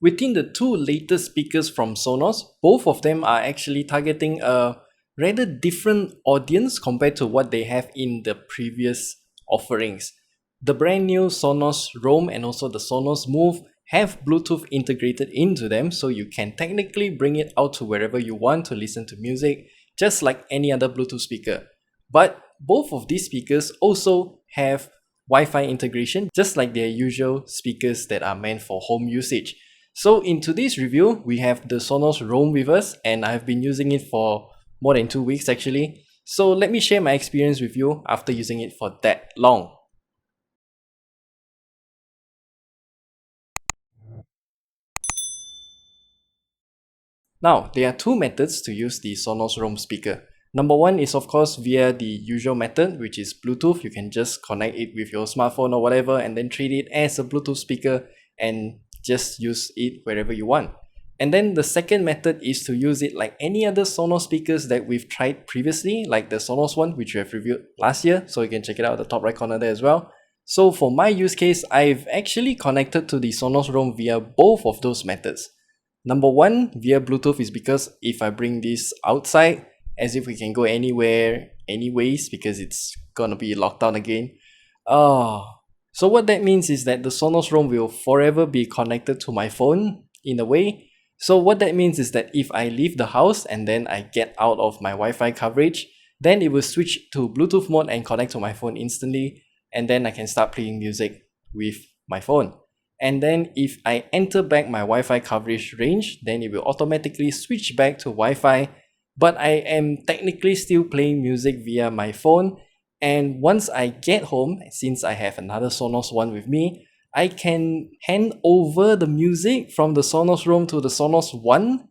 Within the two latest speakers from Sonos, both of them are actually targeting a rather different audience compared to what they have in the previous offerings. The brand new Sonos Roam and also the Sonos Move have Bluetooth integrated into them, so you can technically bring it out to wherever you want to listen to music, just like any other Bluetooth speaker. But both of these speakers also have Wi-Fi integration, just like their usual speakers that are meant for home usage. So in today's review, we have the Sonos Roam with us, and I've been using it for more than 2 weeks actually. So let me share my experience with you after using it for that long. Now, there are two methods to use the Sonos Roam speaker. Number one is of course via the usual method, which is Bluetooth. You can just connect it with your smartphone or whatever and then treat it as a Bluetooth speaker and just use it wherever you want. And then the second method is to use it like any other Sonos speakers that we've tried previously, like the Sonos one, which we have reviewed last year. So you can check it out at the top right corner there as well. So for my use case, I've actually connected to the Sonos Roam via both of those methods. Number one, via Bluetooth, is because if I bring this outside, as if we can go anywhere anyways, because it's gonna be locked down again. So what that means is that the Sonos Roam will forever be connected to my phone in a way. So what that means is that if I leave the house and then I get out of my Wi-Fi coverage, then it will switch to Bluetooth mode and connect to my phone instantly, and then I can start playing music with my phone. And then if I enter back my Wi-Fi coverage range, then it will automatically switch back to Wi-Fi, but I am technically still playing music via my phone. And once I get home, since I have another Sonos One with me, I can hand over the music from the Sonos Roam to the Sonos One.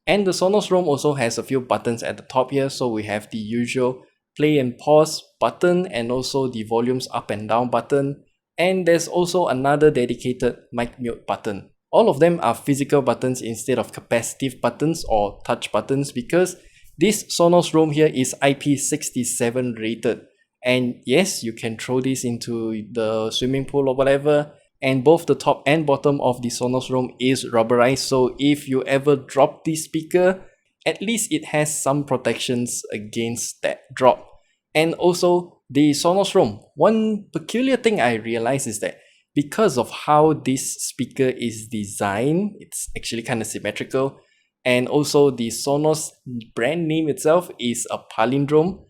And the Sonos Roam also has a few buttons at the top here, so we have the usual play and pause button and also the volumes up and down button, and there's also another dedicated mic mute button. All of them are physical buttons instead of capacitive buttons or touch buttons, because this Sonos Roam here is IP67 rated. And yes, you can throw this into the swimming pool or whatever, and both the top and bottom of the Sonos Roam is rubberized, so if you ever drop the speaker, at least it has some protections against that drop. And also the Sonos Roam, one peculiar thing I realized is that because of how this speaker is designed, it's actually kind of symmetrical, and also the Sonos brand name itself is a palindrome.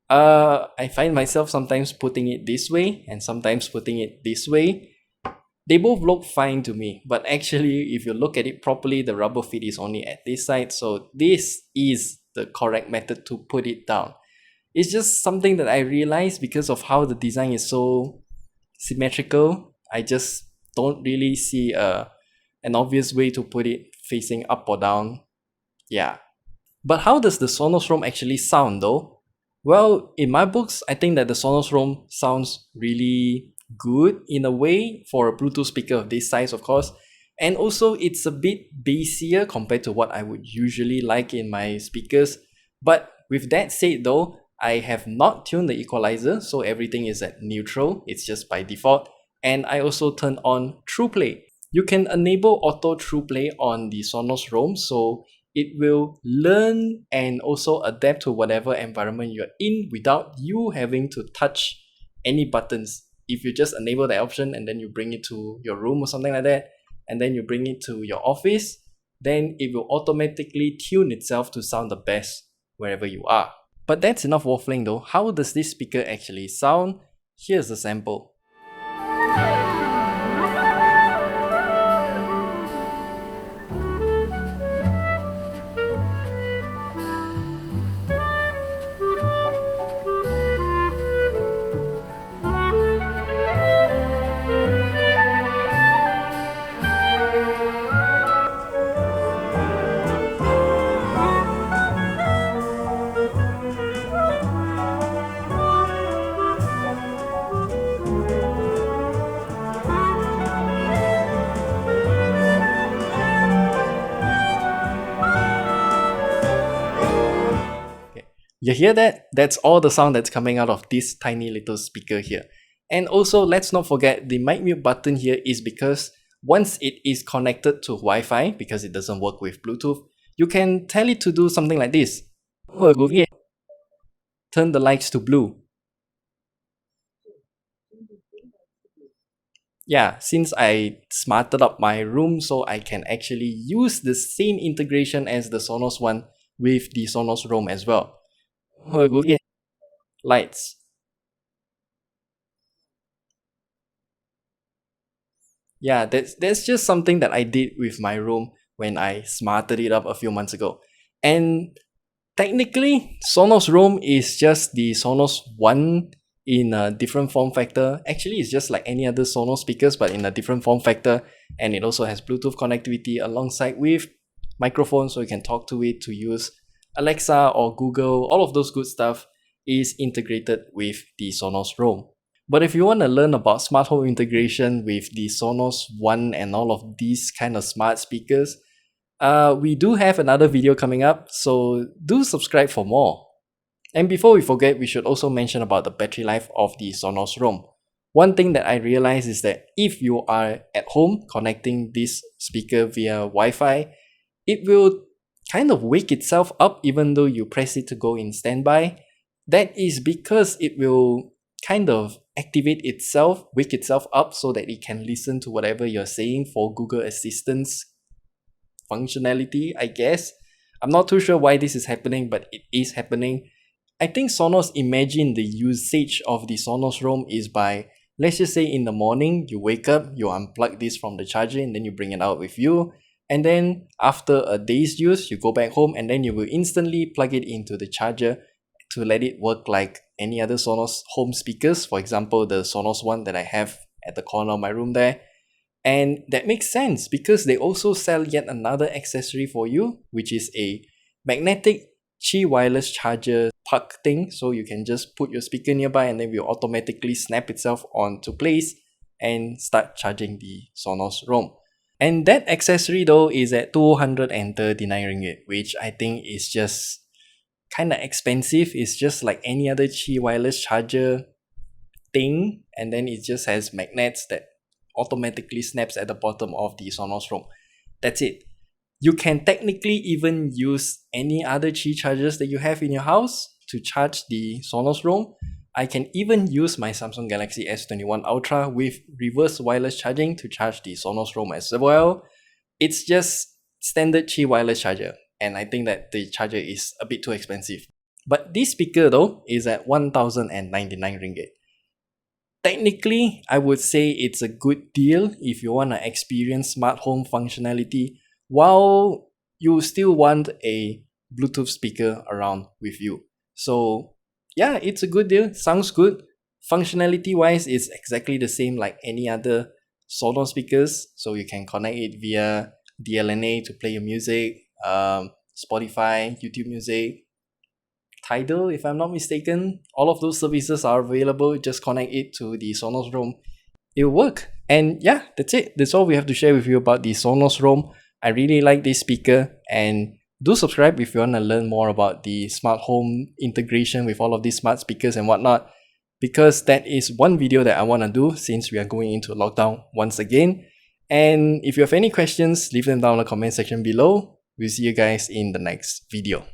I find myself sometimes putting it this way and sometimes putting it this way. They both look fine to me, but actually if you look at it properly, the rubber feet is only at this side, so this is the correct method to put it down. It's just something that I realized because of how the design is so symmetrical. I just don't really see an obvious way to put it facing up or down. Yeah. But how does the Sonos Roam actually sound though? Well, in my books, I think that the Sonos Roam sounds really good in a way for a Bluetooth speaker of this size, of course, and also it's a bit bassier compared to what I would usually like in my speakers. But with that said though, I have not tuned the equalizer, so everything is at neutral, it's just by default, and I also turned on True Play. You can enable auto True Play on the Sonos Roam, so it will learn and also adapt to whatever environment you're in without you having to touch any buttons. If you just enable that option and then you bring it to your room or something like that, and then you bring it to your office, then it will automatically tune itself to sound the best wherever you are. But that's enough waffling though. How does this speaker actually sound? Here's a sample. Okay. You hear that? That's all the sound that's coming out of this tiny little speaker here. And also, let's not forget the mic mute button here is because once it is connected to Wi-Fi, because it doesn't work with Bluetooth, you can tell it to do something like this. Turn the lights to blue. Yeah, since I smarted up my room so I can actually use the same integration as the Sonos one with the Sonos Roam as well. Lights. Yeah, that's just something that I did with my room when I smarted it up a few months ago. And technically, Sonos Roam is just the Sonos One in a different form factor. Actually, it's just like any other Sonos speakers, but in a different form factor. And it also has Bluetooth connectivity alongside with microphone, so you can talk to it to use Alexa or Google. All of those good stuff is integrated with the Sonos Roam. But if you want to learn about smart home integration with the Sonos One and all of these kind of smart speakers, we do have another video coming up, so do subscribe for more. And before we forget, we should also mention about the battery life of the Sonos Roam. One thing that I realized is that if you are at home connecting this speaker via Wi-Fi, it will kind of wake itself up even though you press it to go in standby. That is because it will kind of activate itself, wake itself up so that it can listen to whatever you're saying for Google Assistance functionality, I guess. I'm not too sure why this is happening, but it is happening. I think Sonos imagine the usage of the Sonos Roam is by, let's just say in the morning, you wake up, you unplug this from the charger and then you bring it out with you. And then after a day's use, you go back home and then you will instantly plug it into the charger to let it work like any other Sonos home speakers. For example, the Sonos one that I have at the corner of my room there. And that makes sense because they also sell yet another accessory for you, which is a magnetic Qi wireless charger puck thing. So you can just put your speaker nearby and then it will automatically snap itself onto place and start charging the Sonos Roam. And that accessory though is at 239 ringgit, which I think is just kind of expensive. It's just like any other Qi wireless charger thing, and then it just has magnets that automatically snaps at the bottom of the Sonos Roam. That's it. You can technically even use any other Qi chargers that you have in your house to charge the Sonos Roam. I can even use my Samsung Galaxy S21 Ultra with reverse wireless charging to charge the Sonos Roam as well. It's just standard Qi wireless charger, and I think that the charger is a bit too expensive. But this speaker though is at 1099 ringgit. Technically, I would say it's a good deal if you want to experience smart home functionality while you still want a Bluetooth speaker around with you. So yeah, it's a good deal. Sounds good. Functionality wise, it's exactly the same like any other Sonos speakers. So you can connect it via DLNA to play your music, Spotify, YouTube Music, Tidal, if I'm not mistaken. All of those services are available. Just connect it to the Sonos Roam. It'll work. And yeah, that's it. That's all we have to share with you about the Sonos Roam. I really like this speaker, and do subscribe if you want to learn more about the smart home integration with all of these smart speakers and whatnot, because that is one video that I want to do since we are going into lockdown once again. And if you have any questions, leave them down in the comment section below. We'll see you guys in the next video.